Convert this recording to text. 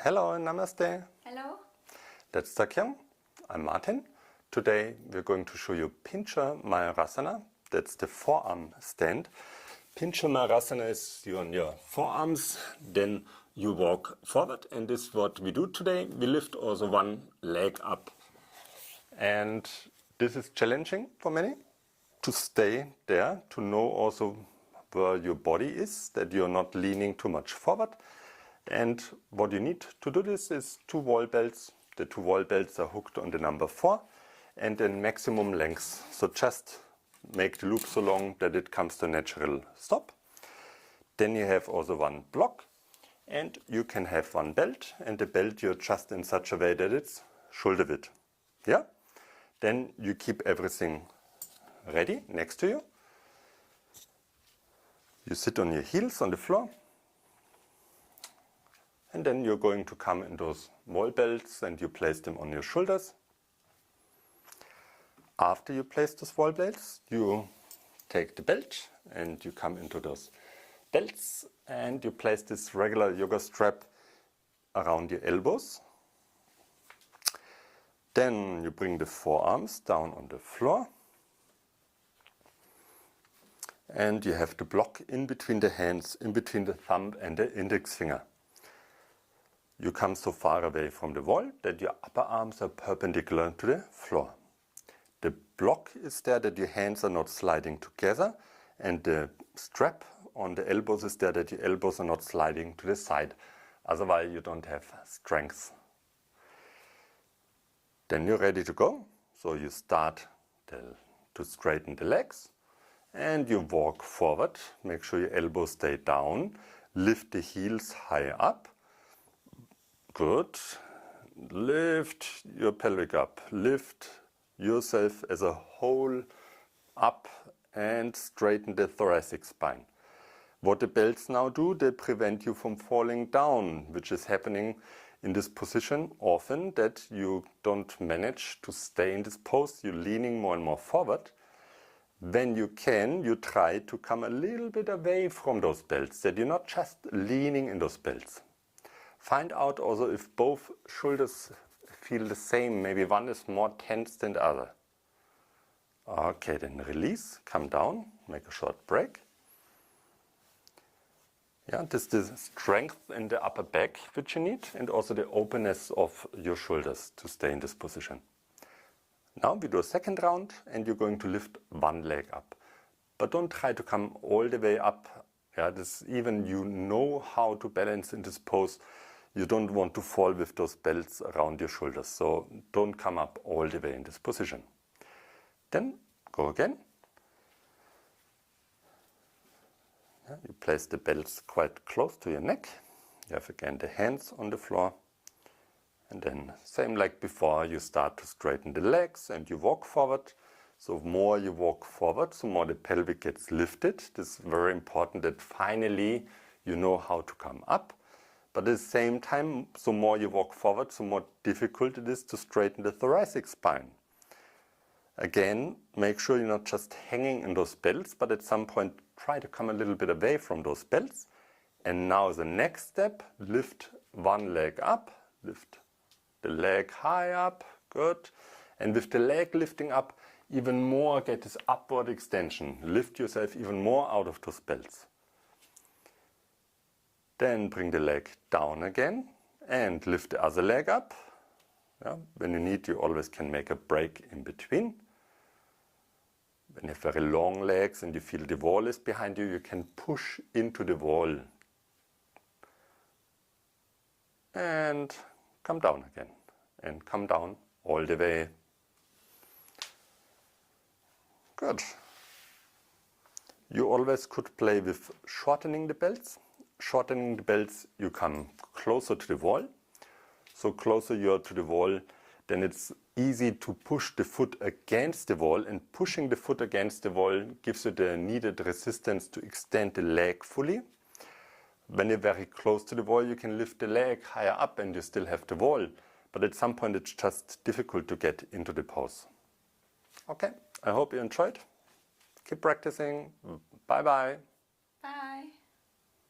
Hello and namaste. Hello. That's Takyam. I'm Martin. Today we're going to show you Pincha Mayurasana. That's the forearm stand. Pincha Mayurasana is you on your forearms, then you walk forward, and this is what we do today. We lift also one leg up. And this is challenging for many to stay there, to know also where your body is, that you're not leaning too much forward. And what you need to do this is 2 wall belts. The 2 wall belts are hooked on the number 4 and then maximum length. So just make the loop so long that it comes to natural stop. Then you have also one block and you can have one belt, and the belt you adjust in such a way that it's shoulder width. Yeah? Then you keep everything ready next to you. You sit on your heels on the floor. And then you're going to come in those wall belts and you place them on your shoulders. After you place those wall belts, you take the belt and you come into those belts and you place this regular yoga strap around your elbows. Then you bring the forearms down on the floor. And you have the block in between the hands, in between the thumb and the index finger. You come so far away from the wall that your upper arms are perpendicular to the floor. The block is there that your hands are not sliding together, and the strap on the elbows is there that your elbows are not sliding to the side. Otherwise you don't have strength. Then you're ready to go. So you start to straighten the legs and you walk forward. Make sure your elbows stay down. Lift the heels high up. Good. Lift your pelvic up. Lift yourself as a whole up and straighten the thoracic spine. What the belts now do, they prevent you from falling down, which is happening in this position often, that you don't manage to stay in this pose. You're leaning more and more forward. When you can, you try to come a little bit away from those belts, that you're not just leaning in those belts. Find out also if both shoulders feel the same. Maybe one is more tense than the other. Okay, then release, come down, make a short break. Yeah, this is the strength in the upper back which you need, and also the openness of your shoulders to stay in this position. Now we do a second round and you're going to lift one leg up. But don't try to come all the way up. Yeah, even you know how to balance in this pose. You don't want to fall with those belts around your shoulders. So don't come up all the way in this position. Then go again. Yeah, you place the belts quite close to your neck. You have again the hands on the floor. And then same like before, you start to straighten the legs and you walk forward. So more you walk forward, so more the pelvic gets lifted. This is very important that finally you know how to come up. But at the same time, so more you walk forward, so more difficult it is to straighten the thoracic spine. Again, make sure you're not just hanging in those belts, but at some point try to come a little bit away from those belts. And now the next step, lift one leg up, lift the leg high up, good. And with the leg lifting up, even more get this upward extension. Lift yourself even more out of those belts. Then bring the leg down again and lift the other leg up. Yeah, when you need, you always can make a break in between. When you have very long legs and you feel the wall is behind you, you can push into the wall. And come down again, and come down all the way. Good. You always could play with shortening the belts. Shortening the belts, you come closer to the wall. So closer you are to the wall, then it's easy to push the foot against the wall, and pushing the foot against the wall gives you the needed resistance to extend the leg fully. When you're very close to the wall, you can lift the leg higher up and you still have the wall. But at some point it's just difficult to get into the pose. Okay, I hope you enjoyed. Keep practicing. Bye bye.